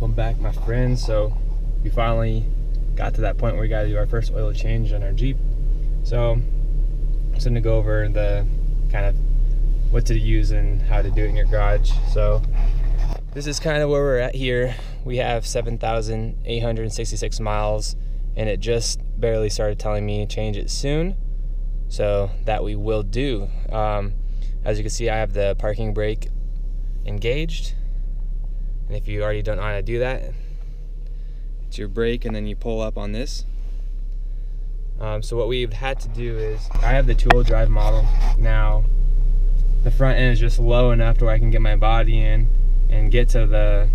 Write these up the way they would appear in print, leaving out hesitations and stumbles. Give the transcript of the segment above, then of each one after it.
Welcome back, my friends. So we finally got to that point where we got to do our first oil change on our Jeep. So I'm just going to go over the kind of what to use and how to do it in your garage. So this is kind of where we're at here. We have 7,866 miles and it just barely started telling me change it soon. So that we will do. As you can see, I have the parking brake engaged. And if you already don't know how to do that, it's your brake and then you pull up on this. So what we've had to do is, I have the two-wheel drive model. Now, the front end is just low enough to where I can get my body in and get to the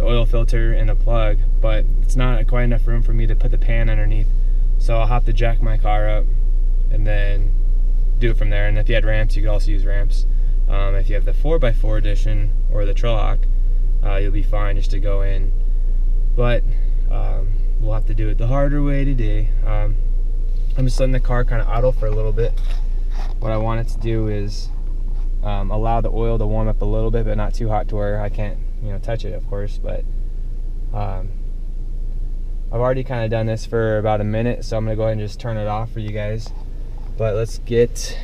oil filter and the plug, but it's not quite enough room for me to put the pan underneath. So I'll have to jack my car up and then do it from there. And if you had ramps, you could also use ramps. If you have the 4x4 edition or the Trailhawk, you'll be fine just to go in. But we'll have to do it the harder way today. I'm just letting the car kind of idle for a little bit. What I want it to do is allow the oil to warm up a little bit, but not too hot to where I can't, touch it, of course. But I've already kind of done this for about a minute, so I'm gonna go ahead and just turn it off for you guys. But let's get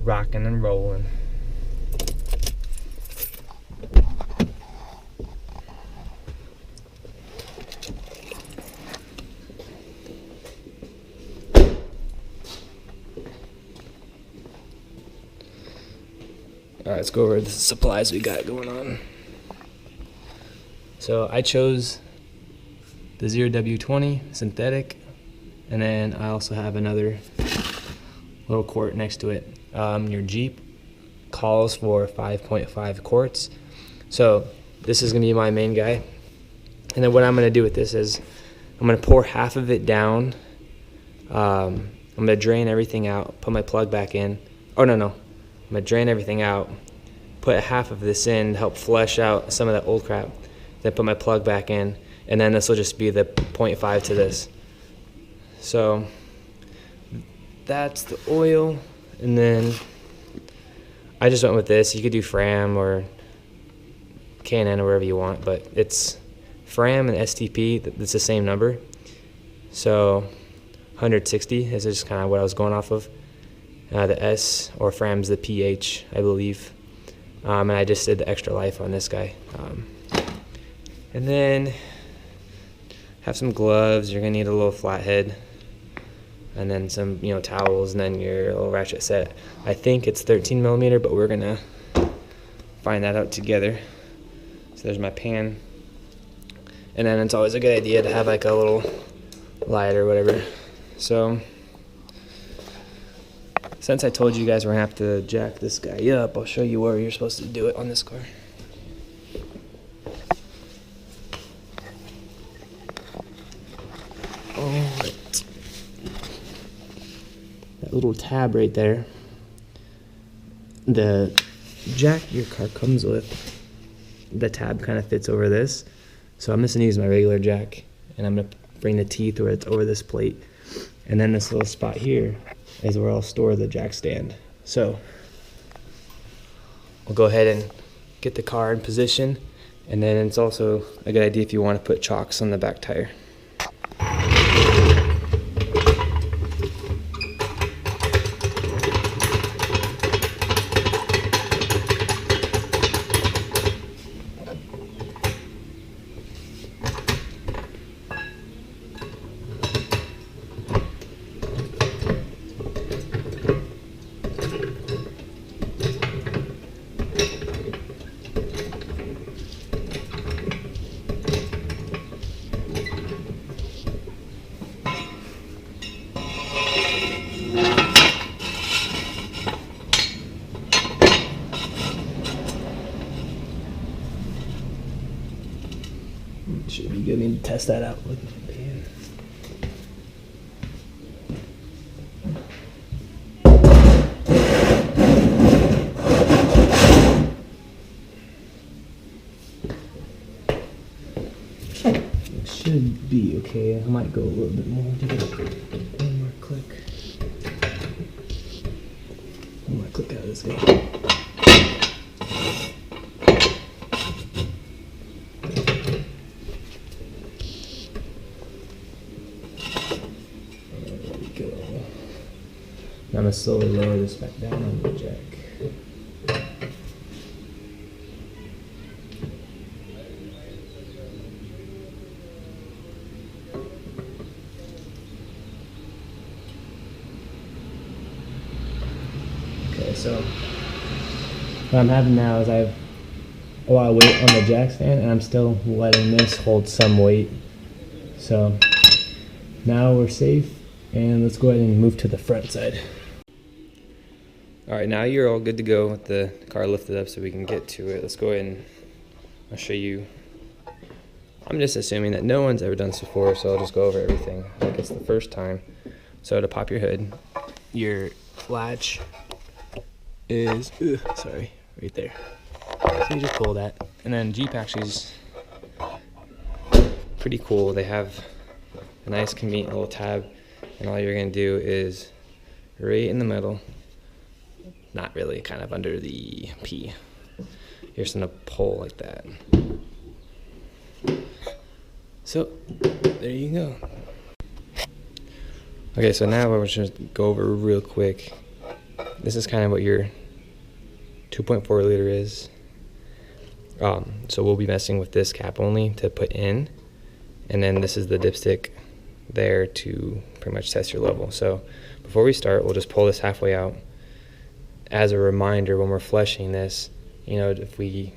rocking and rolling. All right, let's go over the supplies we got going on. So I chose the 0W20 synthetic, and then I also have another little quart next to it. Your Jeep calls for 5.5 quarts. So this is gonna be my main guy. And then what I'm gonna do with this is I'm gonna pour half of it down. I'm gonna drain everything out, put my plug back in. Oh, no. I'm gonna drain everything out, put half of this in, help flush out some of that old crap, then put my plug back in, and then this will just be the 0.5 to this. So that's the oil, and then I just went with this. You could do Fram or K&N or wherever you want, but it's Fram and STP, it's the same number. So 160 is just kind of what I was going off of. The S or Fram's the pH, I believe. And I just did the extra life on this guy. And then have some gloves. You're gonna need a little flathead, and then some towels, and then your little ratchet set. I think it's 13 millimeter, but we're gonna find that out together. So there's my pan, and then it's always a good idea to have like a little light or whatever. So since I told you guys we're gonna have to jack this guy up, I'll show you where you're supposed to do it on this car. Alright. That little tab right there, the jack your car comes with, the tab kind of fits over this. So I'm just gonna use my regular jack, and I'm gonna bring the teeth where it's over this plate. And then this little spot here is where I'll store the jack stand. So we'll go ahead and get the car in position, and then it's also a good idea if you want to put chocks on the back tire. Should be good. I need to test that out with my pan. It should be okay. I might go a little bit more. One more click. One more click out of this guy. gonna slowly lower this back down on the jack. Okay, so what I'm having now is I have a lot of weight on the jack stand, and I'm still letting this hold some weight. So now we're safe, and let's go ahead and move to the front side. All right, now you're all good to go with the car lifted up so we can get to it. Let's go ahead and I'll show you. I'm just assuming that no one's ever done this before, so I'll just go over everything like it's the first time. So to pop your hood, your latch is, right there. So you just pull that. And then Jeep actually is pretty cool. They have a nice convenient little tab, and all you're gonna do is right in the middle, not really, kind of under the P. You're just gonna pull like that. So there you go. Okay, so now we're just gonna go over real quick. This is kind of what your 2.4 liter is. So we'll be messing with this cap only to put in, and then this is the dipstick there to pretty much test your level. So before we start, we'll just pull this halfway out as a reminder when we're flushing this. You know, if we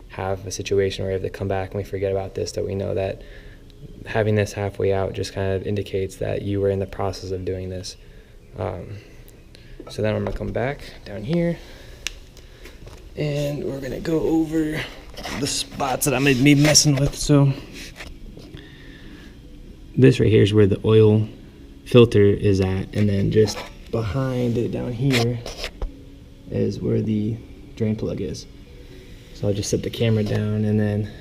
have a situation where we have to come back and we forget about this, that we know that having this halfway out just kind of indicates that you were in the process of doing this. So then I'm gonna come back down here, and we're gonna go over the spots that I'm gonna be messing with. So this right here is where the oil filter is at, and then just behind it down here is where the drain plug is. So I'll just set the camera down and then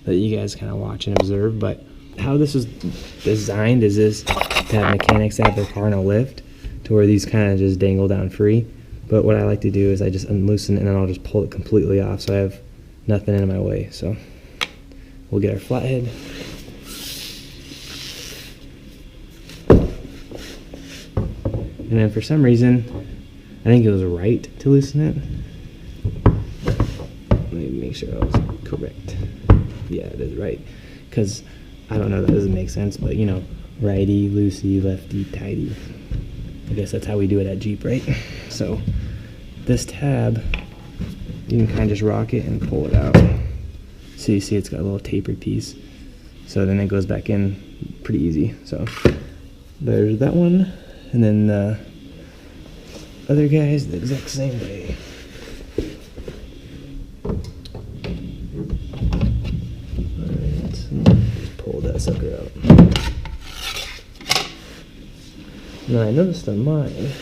let you guys kind of watch and observe. But how this was designed is this to have mechanics that have their car in a lift to where these kind of just dangle down free. But what I like to do is I just unloosen it and then I'll just pull it completely off so I have nothing in my way. So we'll get our flathead. And then for some reason, I think it was right to loosen it. Let me make sure I was correct. Yeah, it is right. Because I don't know, that doesn't make sense, but you know, righty, loosey, lefty, tighty. I guess that's how we do it at Jeep, right? So this tab, you can kind of just rock it and pull it out. So you see it's got a little tapered piece. So then it goes back in pretty easy. So there's that one. And then the other guys the exact same way. Alright, just pull that sucker out. Now I noticed on mine,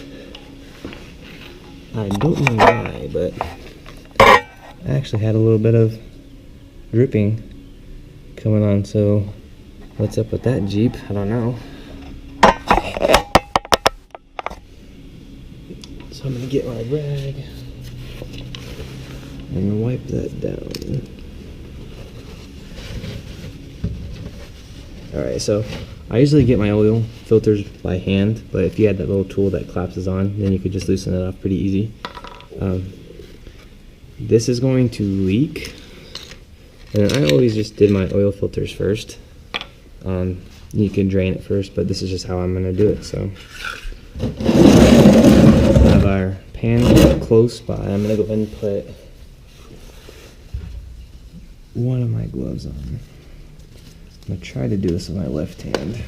I don't know why, but I actually had a little bit of dripping coming on. So what's up with that, Jeep? I don't know. So I'm gonna get my rag and wipe that down. Alright, so I usually get my oil filters by hand, but if you had that little tool that collapses on, then you could just loosen it off pretty easy. This is going to leak, and I always just did my oil filters first. You can drain it first, but this is just how I'm gonna do it. So have our pan close by. I'm gonna go ahead and put one of my gloves on. I'm gonna try to do this with my left hand.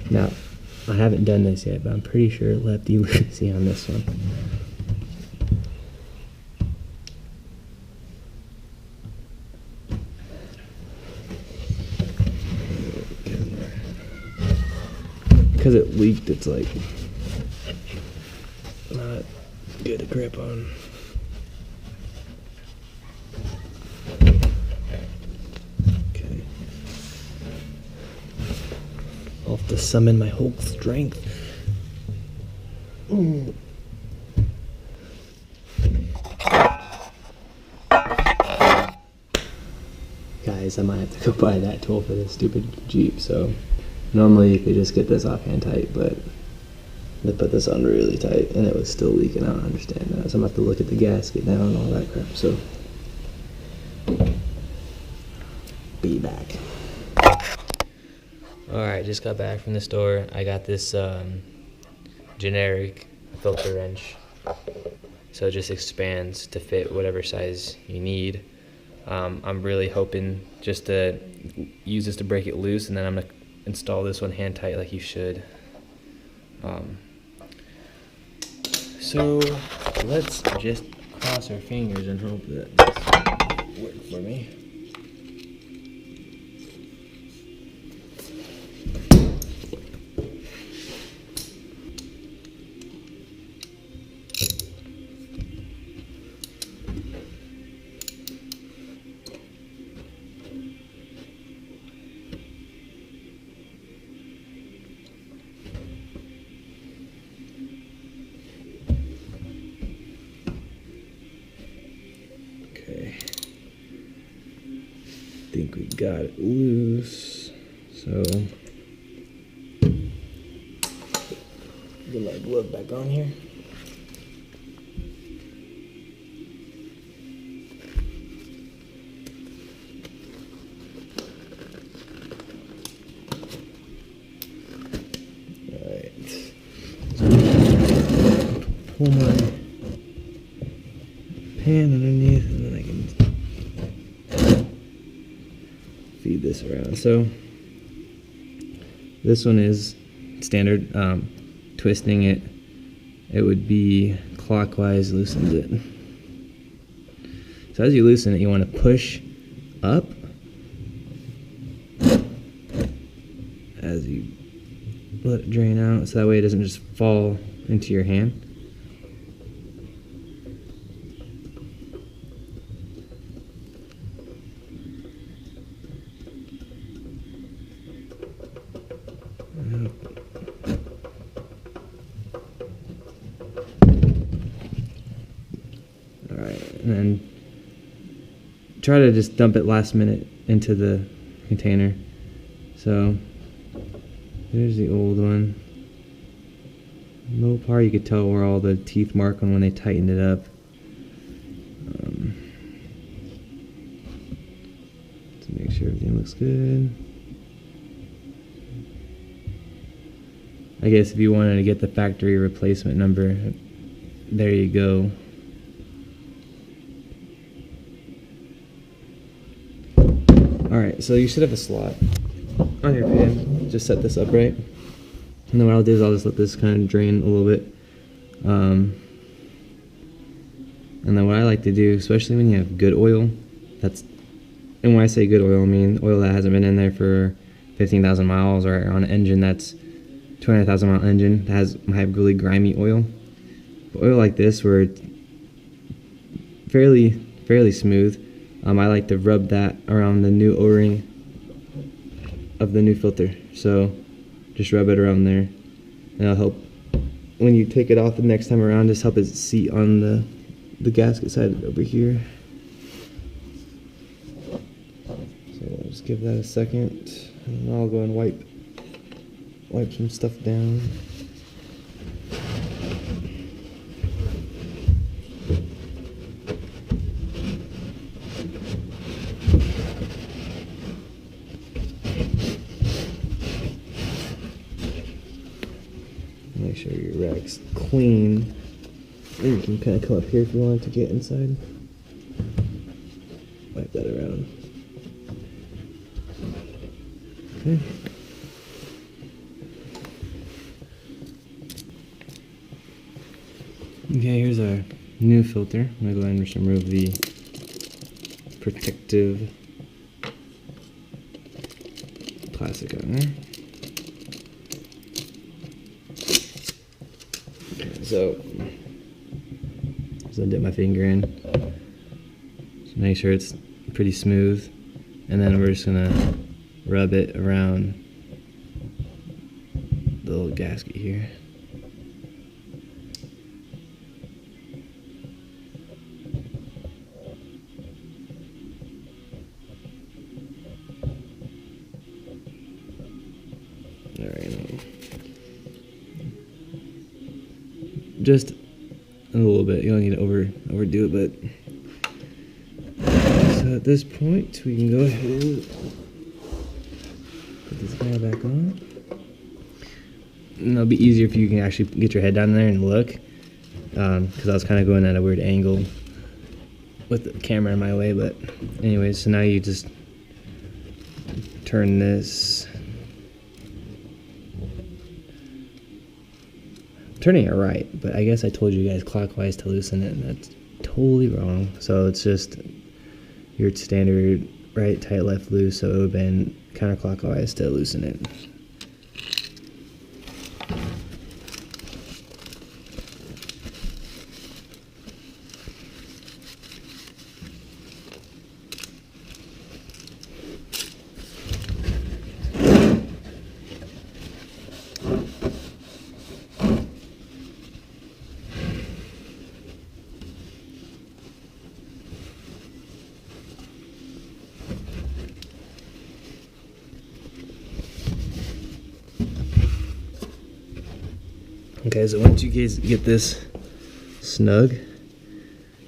Now, I haven't done this yet, but I'm pretty sure lefty loosey on this one. Because it leaked, it's like not good to grip on. Okay. I'll have to summon my Hulk strength. Guys, I might have to go buy that tool for this stupid Jeep, so Normally you could just get this off hand tight, but they put this on really tight and it was still leaking. I don't understand that. So I'm gonna have to look at the gasket now and all that crap. So be back. Alright, just got back from the store. I got this generic filter wrench. So it just expands to fit whatever size you need. I'm really hoping just to use this to break it loose, and then I'm gonna install this one hand tight like you should. So let's just cross our fingers and hope that this will work for me. Okay, I think we got it loose, so get my glove back on here. Alright, pull my pan underneath and then I can feed this around. So this one is standard. Twisting it, it would be clockwise, loosens it. So as you loosen it, you want to push up as you let it drain out, so that way it doesn't just fall into your hand. And then try to just dump it last minute into the container. So there's the old one. Low part, you could tell where all the teeth mark on when they tightened it up. To make sure everything looks good. I guess if you wanted to get the factory replacement number, there you go. Alright, so you should have a slot on your pan. Just set this up right. And then what I'll do is I'll just let this kind of drain a little bit. And then what I like to do, especially when you have good oil, and when I say good oil, I mean oil that hasn't been in there for 15,000 miles, or on an engine that's 200,000 mile engine that might have really grimy oil. But oil like this, where it's fairly smooth, I like to rub that around the new O-ring of the new filter. So just rub it around there, and it'll help when you take it off the next time around. Just help it seat on the gasket side over here. So I'll just give that a second, and then I'll go and wipe some stuff down. Make sure your rack's clean. And you can kind of come up here if you want to get inside. Wipe that around. Okay. Okay, here's our new filter. I'm going to go ahead and just remove the protective plastic on there. So I dip my finger in, just make sure it's pretty smooth, and then we're just gonna rub it around the little gasket here. just a little bit. You don't need to overdo it, but so at this point we can go ahead and put this guy back on. And it'll be easier if you can actually get your head down there and look, because I was kind of going at a weird angle with the camera in my way. But anyways, so now you just turn this, turning it right, but I guess I told you guys clockwise to loosen it, and that's totally wrong. So it's just your standard right, tight, left, loose, so it would have been counterclockwise to loosen it. Okay, so once you guys get this snug,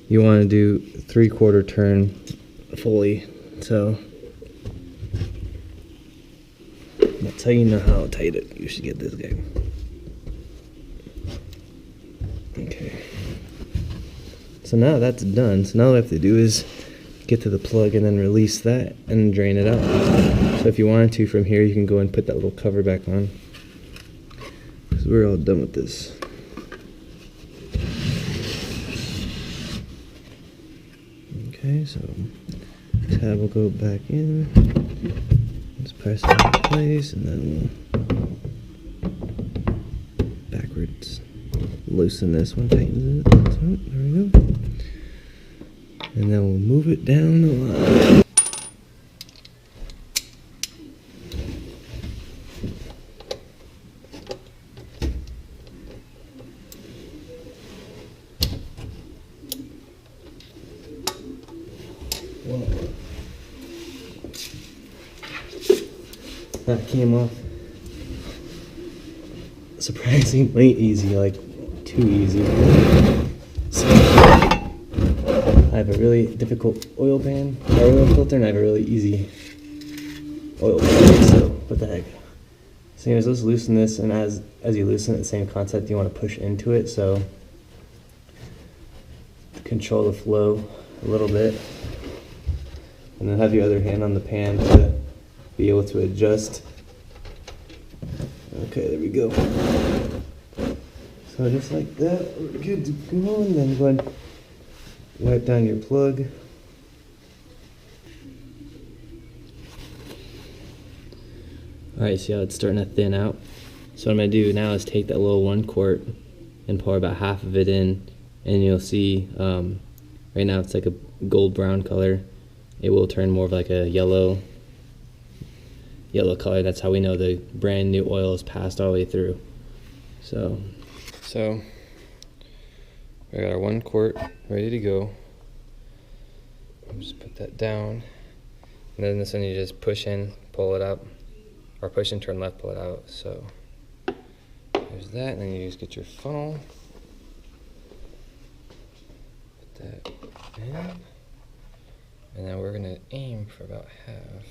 you want to do 3/4 turn fully. So that's how you know how tight you should get this guy. Okay. So now that's done. So now all we have to do is get to the plug and then release that and drain it out. So if you wanted to from here, you can go and put that little cover back on. So we're all done with this. Okay, so tab will go back in. Let's press it into place and then we'll backwards loosen this one, tighten it. So, there we go. And then we'll move it down the line. That came off surprisingly easy, like too easy. So I have a really difficult oil pan, or oil filter, and I have a really easy oil pan, so what the heck. So anyways, let's loosen this, and as you loosen it, the same concept, you want to push into it, so control the flow a little bit. And then have your other hand on the pan to be able to adjust. Okay, there we go. So just like that, we're good to go. And then go ahead and wipe down your plug. Alright, see how it's starting to thin out? So what I'm going to do now is take that little 1 quart and pour about half of it in, and you'll see right now it's like a gold brown color. It will turn more of like a yellow color. That's how we know the brand new oil is passed all the way through. So we got our 1 quart ready to go. Just put that down, and then this one you just push in, pull it up, or push in, turn left, pull it out. So there's that, and then you just get your funnel, put that in, and then we're gonna aim for about half.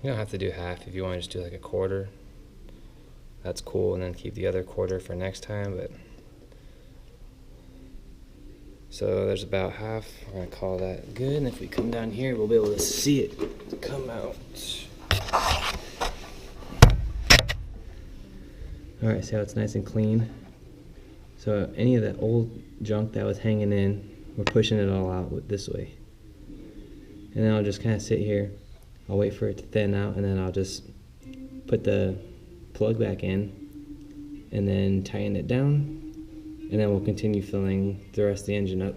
You don't have to do half. If you want to just do like a 1/4, that's cool, and then keep the other 1/4 for next time. But so there's about half. We're gonna call that good, and if we come down here, we'll be able to see it come out. All right, see how it's nice and clean. So any of that old junk that was hanging in, we're pushing it all out this way, and then I'll just kind of sit here. I'll wait for it to thin out, and then I'll just put the plug back in and then tighten it down, and then we'll continue filling the rest of the engine up.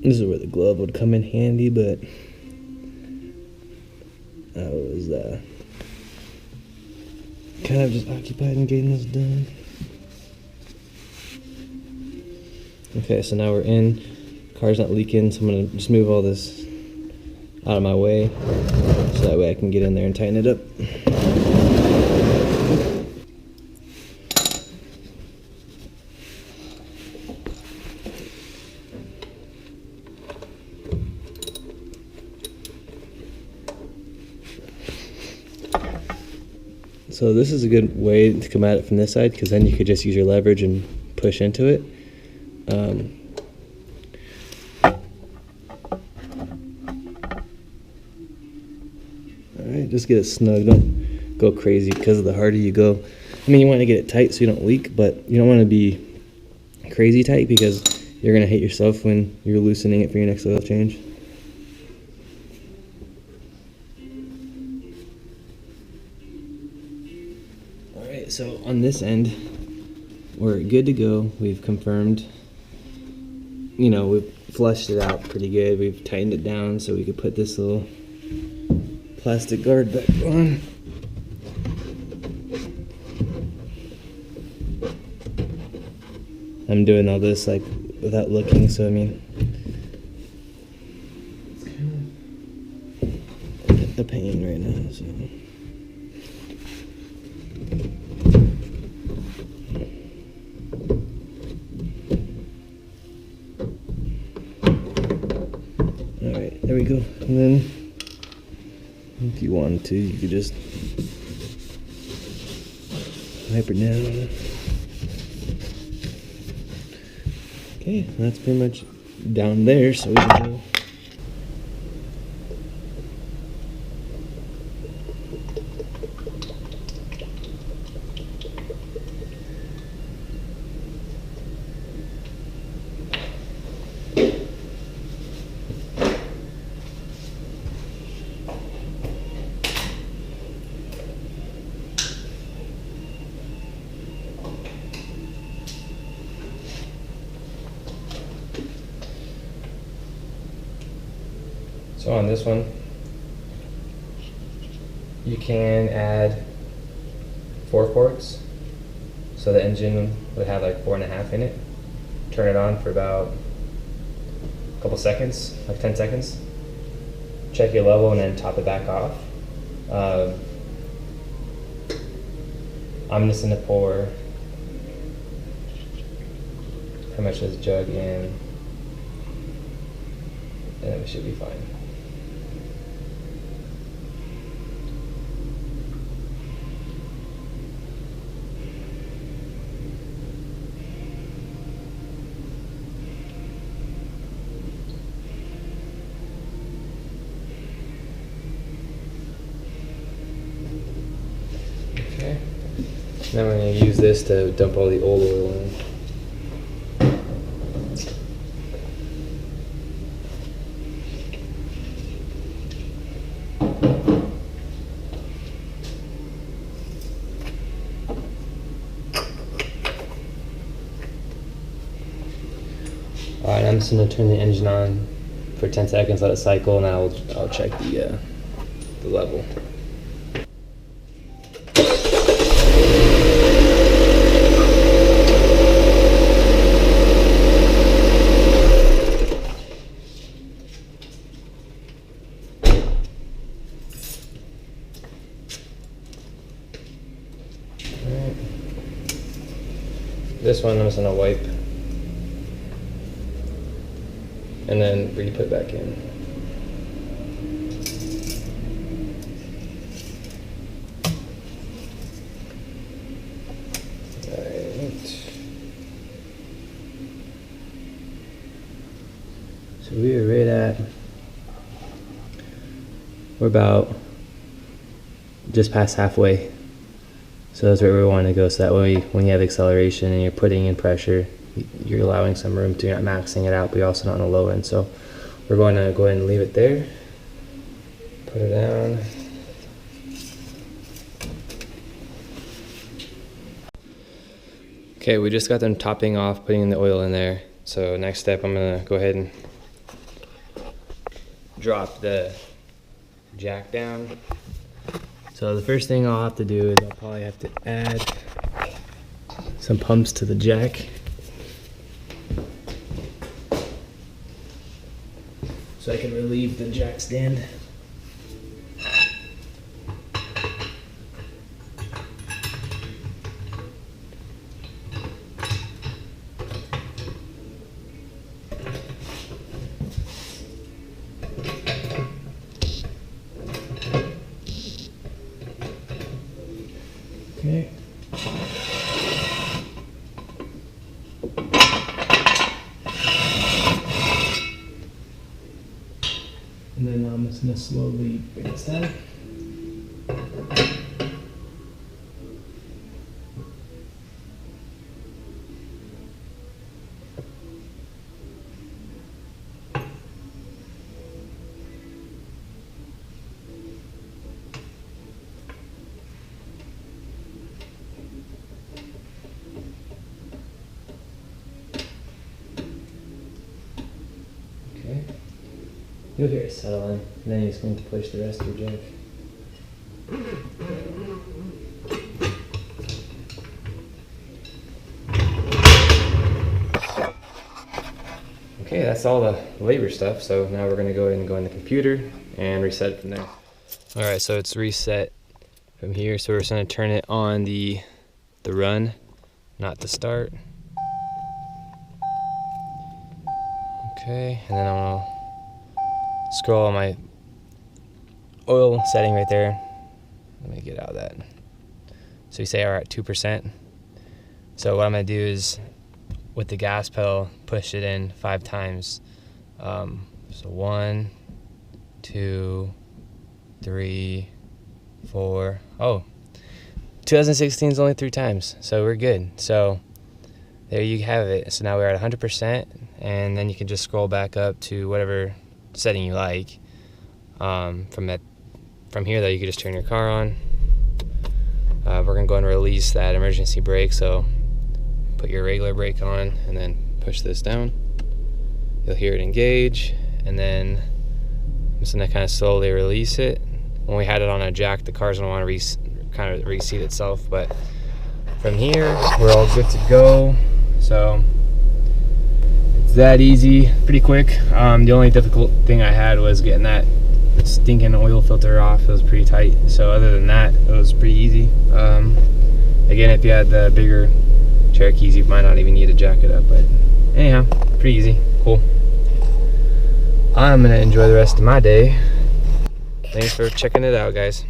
This is where the glove would come in handy, but I was kind of just occupied in getting this done. Okay, so now we're in. Car's not leaking, so I'm gonna just move all this out of my way so that way I can get in there and tighten it up. So this is a good way to come at it from this side, because then you could just use your leverage and push into it. Alright, just get it snug. Don't go crazy, because the harder you go, I mean, you want to get it tight so you don't leak, but you don't want to be crazy tight because you're going to hate yourself when you're loosening it for your next oil change. Alright, so on this end, we're good to go. We've confirmed, you know, we've flushed it out pretty good. We've tightened it down so we could put this little plastic guard back on. I'm doing all this like without looking, so I mean, it's kind of a pain right now, so. Alright, there we go. And then if you wanted to, you could just wipe it down. Okay, that's pretty much down there, so we can go. So on this one, you can add 4 quarts, so the engine would have like 4.5 in it. Turn it on for about a couple seconds, like 10 seconds. Check your level and then top it back off. I'm just gonna pour pretty much this jug in, and then we should be fine. Okay. Then we're going to use this to dump all the old oil in. Alright, I'm just going to turn the engine on for 10 seconds, let it cycle, and I'll check the level. Alright. This one I'm just going to wipe and then re-put back in. Alright. So we are right at, we're about just past halfway. So that's where we want to go, so that way when you have acceleration and you're putting in pressure, you're allowing some room to, you're not maxing it out, but you're also not on the low end. So we're going to go ahead and leave it there. Put it down. Okay, we just got them topping off, putting the oil in there. So next step, I'm gonna go ahead and drop the jack down. So the first thing I'll have to do is I'll probably have to add some pumps to the jack. So I can relieve the jack stand. Okay. And then I'm just going to slowly bring this down. Okay. You'll hear it settle in, and then you're just going to push the rest of your jack. Okay, that's all the labor stuff. So now we're going to go ahead and go in the computer and reset it from there. All right, so it's reset from here. So we're just going to turn it on the run, not the start. Okay, and then I'm going to scroll on my oil setting right there. Let me get out of that. So you say we're at 2%. So what I'm going to do is, with the gas pedal, push it in 5 times. So 1, 2, 3, 4. Oh, 2016 is only 3 times, so we're good. So there you have it. So now we're at 100%, and then you can just scroll back up to whatever setting you like. From here though, you can just turn your car on. We're gonna go and release that emergency brake, so put your regular brake on and then push this down. You'll hear it engage, and then I'm just gonna kind of slowly release it. When we had it on a jack, the car's gonna want to kind of reseat itself, but from here we're all good to go. So it's that easy, pretty quick. The only difficult thing I had was getting that stinking oil filter off. It was pretty tight. So other than that, it was pretty easy. Again, if you had the bigger Cherokees, you might not even need to jack it up, but anyhow, pretty easy. Cool. I'm gonna enjoy the rest of my day. Thanks for checking it out, guys.